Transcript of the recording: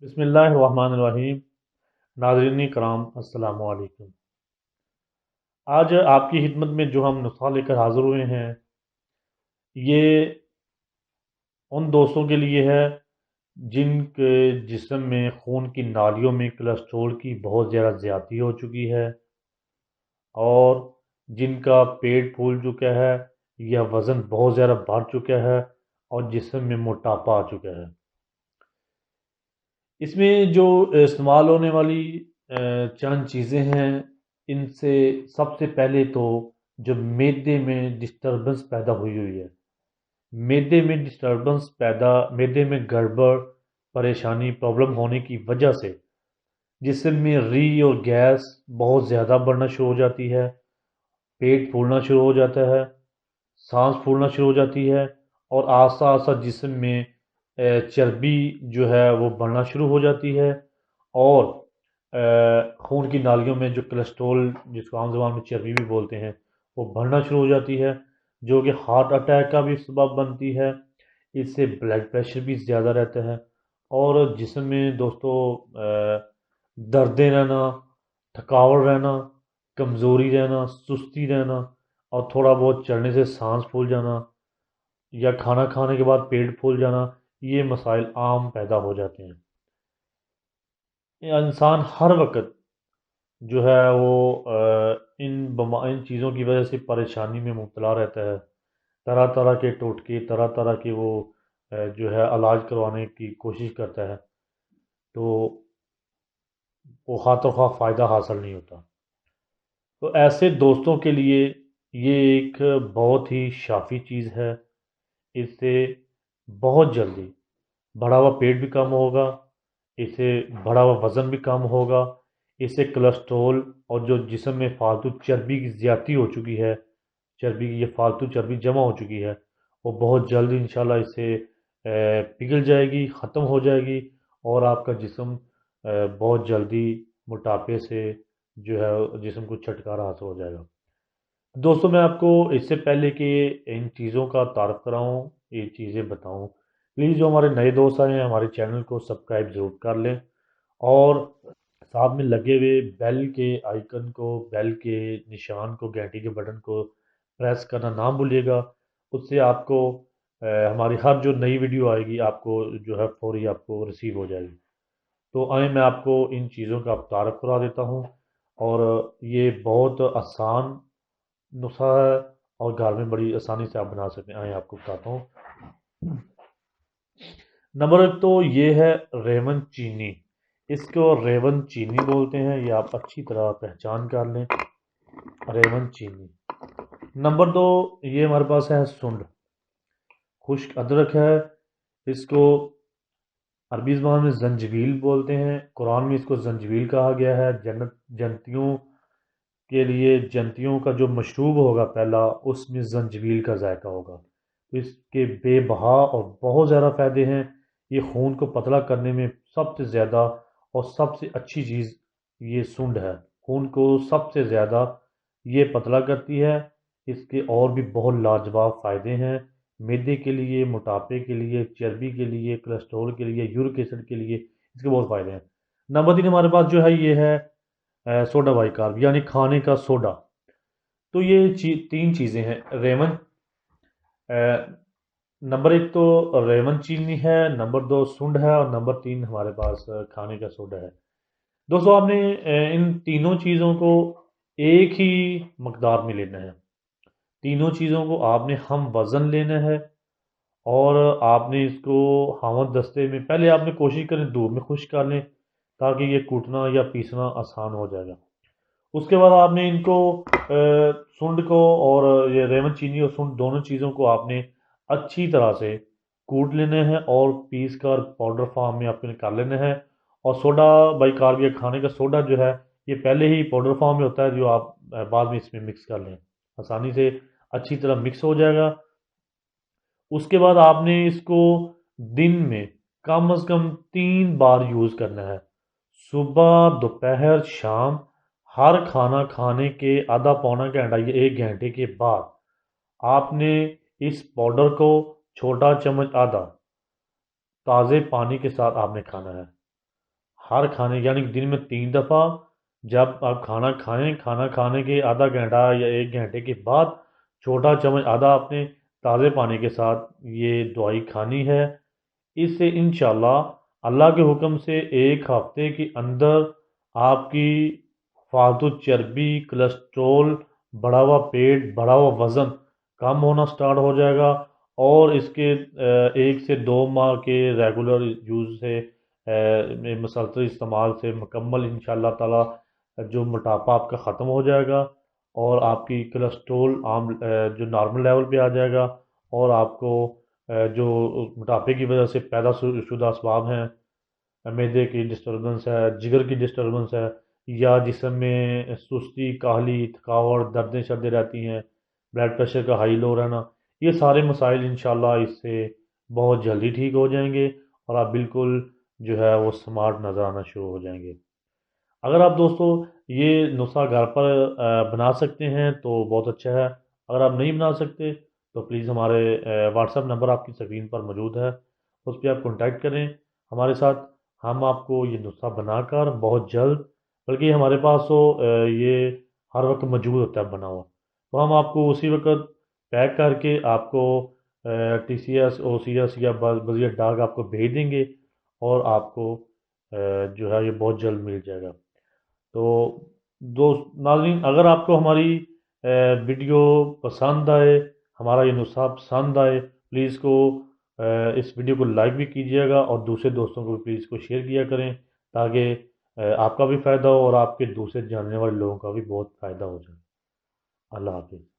بسم اللہ الرحمن الرحیم۔ ناظرین کرام السلام علیکم۔ آج آپ کی خدمت میں جو ہم نسخہ لے کر حاضر ہوئے ہیں، یہ ان دوستوں کے لیے ہے جن کے جسم میں خون کی نالیوں میں کولیسٹرول کی بہت زیادہ زیادتی ہو چکی ہے، اور جن کا پیٹ پھول چکا ہے یا وزن بہت زیادہ بڑھ چکا ہے اور جسم میں موٹاپا آ چکا ہے۔ اس میں جو استعمال ہونے والی چند چیزیں ہیں، ان سے سب سے پہلے تو جو معدے میں ڈسٹربنس پیدا ہوئی ہے، معدے میں معدے میں گڑبڑ، پریشانی، پرابلم ہونے کی وجہ سے جسم میں ری اور گیس بہت زیادہ بڑھنا شروع ہو جاتی ہے، پیٹ پھولنا شروع ہو جاتا ہے، سانس پھولنا شروع ہو جاتی ہے، اور آہستہ آہستہ جسم میں چربی جو ہے وہ بڑھنا شروع ہو جاتی ہے، اور خون کی نالیوں میں جو کولیسٹرول، جس کو عام زبان میں چربی بھی بولتے ہیں، وہ بڑھنا شروع ہو جاتی ہے، جو کہ ہارٹ اٹیک کا بھی سبب بنتی ہے۔ اس سے بلڈ پریشر بھی زیادہ رہتا ہے، اور جسم میں دوستو دردیں رہنا، تھکاوٹ رہنا، کمزوری رہنا، سستی رہنا، اور تھوڑا بہت چلنے سے سانس پھول جانا، یا کھانا کھانے کے بعد پیٹ پھول جانا، یہ مسائل عام پیدا ہو جاتے ہیں۔ انسان ہر وقت جو ہے وہ ان چیزوں کی وجہ سے پریشانی میں مبتلا رہتا ہے، طرح طرح کے ٹوٹکے، طرح طرح کے وہ جو ہے علاج کروانے کی کوشش کرتا ہے، تو وہ خواہ تو خواہ فائدہ حاصل نہیں ہوتا۔ تو ایسے دوستوں کے لیے یہ ایک بہت ہی شافی چیز ہے۔ اس سے بہت جلدی بڑھا ہوا پیٹ بھی کم ہوگا، اس سے بڑھا ہوا وزن بھی کم ہوگا، اس سے کولیسٹرول اور جو جسم میں فالتو چربی کی زیادتی ہو چکی ہے، چربی کی یہ فالتو چربی جمع ہو چکی ہے، وہ بہت جلد انشاءاللہ اس سے پگھل جائے گی، ختم ہو جائے گی، اور آپ کا جسم بہت جلدی موٹاپے سے جو ہے جسم کو چھٹکارا حاصل ہو جائے گا۔ دوستوں، میں آپ کو اس سے پہلے کہ ان چیزوں کا تعارف کراؤں، یہ چیزیں بتاؤں، پلیز جو ہمارے نئے دوست آئے ہیں ہمارے چینل کو سبسکرائب ضرور کر لیں، اور ساتھ میں لگے ہوئے بیل کے آئیکن کو، بیل کے نشان کو، گھنٹی کے بٹن کو پریس کرنا نہ بھولیے گا۔ اس سے آپ کو ہماری ہر جو نئی ویڈیو آئے گی آپ کو جو ہے فوری آپ کو ریسیو ہو جائے گی۔ تو آئیں میں آپ کو ان چیزوں کا تعارف کرا دیتا ہوں، اور یہ بہت آسان نسخہ ہے، اور گھر میں بڑی آسانی سے آپ بنا سکتے ہیں۔ آئیں آپ کو بتاتا ہوں۔ نمبر ایک تو یہ ہے ریون چینی، اس کو ریون چینی بولتے ہیں، یہ آپ اچھی طرح پہچان کر لیں، ریون چینی۔ نمبر دو، یہ ہمارے پاس ہے سنڈ، خشک ادرک ہے، اس کو عربی زبان میں زنجبیل بولتے ہیں، قرآن میں اس کو زنجبیل کہا گیا ہے۔ جنتیوں کے لیے، جنتیوں کا جو مشروب ہوگا پہلا، اس میں زنجبیل کا ذائقہ ہوگا۔ اس کے بے بہا اور بہت زیادہ فائدے ہیں۔ یہ خون کو پتلا کرنے میں سب سے زیادہ اور سب سے اچھی چیز یہ سنڈ ہے، خون کو سب سے زیادہ یہ پتلا کرتی ہے۔ اس کے اور بھی بہت لاجواب فائدے ہیں، معدے کے لیے، موٹاپے کے لیے، چربی کے لیے، کولیسٹرول کے لیے، یورک ایسڈ کے لیے اس کے بہت فائدے ہیں۔ نمبر تین ہمارے پاس جو ہے یہ ہے سوڈا بائی کارب، یعنی کھانے کا سوڈا۔ تو یہ تین چیزیں ہیں ریون، نمبر ایک تو ریون چینی ہے، نمبر دو سنڈ ہے، اور نمبر تین ہمارے پاس کھانے کا سوڈا ہے۔ دوستو، آپ نے ان تینوں چیزوں کو ایک ہی مقدار میں لینا ہے، تینوں چیزوں کو آپ نے ہم وزن لینا ہے، اور آپ نے اس کو ہاون دستے میں پہلے آپ نے کوشش کریں دودھ میں خشک کر لیں، تاکہ یہ کوٹنا یا پیسنا آسان ہو جائے گا۔ اس کے بعد آپ نے ان کو سنڈ کو اور یہ ریون چینی اور سنڈ دونوں چیزوں کو آپ نے اچھی طرح سے کوٹ لینے ہیں، اور پیس کر پاؤڈر فارم میں آپ نے کر لینے ہیں۔ اور سوڈا بائی کارب یا کھانے کا سوڈا جو ہے یہ پہلے ہی پاؤڈر فارم میں ہوتا ہے، جو آپ بعد میں اس میں مکس کر لیں، آسانی سے اچھی طرح مکس ہو جائے گا۔ اس کے بعد آپ نے اس کو دن میں کم از کم 3 بار یوز کرنا ہے، صبح، دوپہر، شام۔ ہر کھانا کھانے کے آدھا پونا گھنٹہ یا 1 گھنٹے کے بعد آپ نے اس پاؤڈر کو چھوٹا چمچ آدھا تازے پانی کے ساتھ آپ نے کھانا ہے۔ ہر کھانے یعنی کہ دن میں 3 دفعہ جب آپ کھانا کھائیں، کھانا کھانے کے آدھا گھنٹہ یا 1 گھنٹے کے بعد چھوٹا چمچ آدھا اپنے تازے پانی کے ساتھ یہ دوائی کھانی ہے۔ اس سے انشاءاللہ اللہ کے حکم سے 1 ہفتے کے اندر آپ کی فالتو چربی، کلسٹرول، بڑھا ہوا پیٹ، بڑھا ہوا وزن کم ہونا سٹارٹ ہو جائے گا، اور اس کے 1 سے 2 ماہ کے ریگولر یوز سے مسلسل استعمال سے مکمل انشاءاللہ تعالی جو موٹاپا آپ کا ختم ہو جائے گا، اور آپ کی کلسٹرول عام جو نارمل لیول پہ آ جائے گا، اور آپ کو جو موٹاپے کی وجہ سے پیدا شدہ اسباب ہیں، معدے کی ڈسٹربنس ہے، جگر کی ڈسٹربنس ہے، یا جسم میں سستی، کاہلی، تھکاوٹ، دردیں شردیں رہتی ہیں، بلڈ پریشر کا ہائی لو رہنا، یہ سارے مسائل انشاءاللہ اس سے بہت جلدی ٹھیک ہو جائیں گے، اور آپ بالکل جو ہے وہ سمارٹ نظر آنا شروع ہو جائیں گے۔ اگر آپ دوستو یہ نسخہ گھر پر بنا سکتے ہیں تو بہت اچھا ہے۔ اگر آپ نہیں بنا سکتے تو پلیز ہمارے واٹس ایپ نمبر آپ کی اسکرین پر موجود ہے، اس پہ آپ کانٹیکٹ کریں ہمارے ساتھ، ہم آپ کو یہ نسخہ بنا کر بہت جلد، بلکہ یہ ہمارے پاس تو یہ ہر وقت موجود ہوتا ہے بنا ہوا، تو ہم آپ کو اسی وقت پیک کر کے آپ کو ٹی سی ایس، او سی ایس یا بذریعہ ڈاک آپ کو بھیج دیں گے، اور آپ کو جو ہے یہ بہت جلد مل جائے گا۔ تو دوست ناظرین، اگر آپ کو ہماری ویڈیو پسند آئے، ہمارا یہ نسخہ پسند آئے، پلیز اس ویڈیو کو لائک بھی کیجیے گا، اور دوسرے دوستوں کو بھی پلیز کو شیئر کیا کریں، تاکہ آپ کا بھی فائدہ ہو اور آپ کے دوسرے جاننے والے لوگوں کا بھی بہت فائدہ ہو جائے۔ اللہ حافظ۔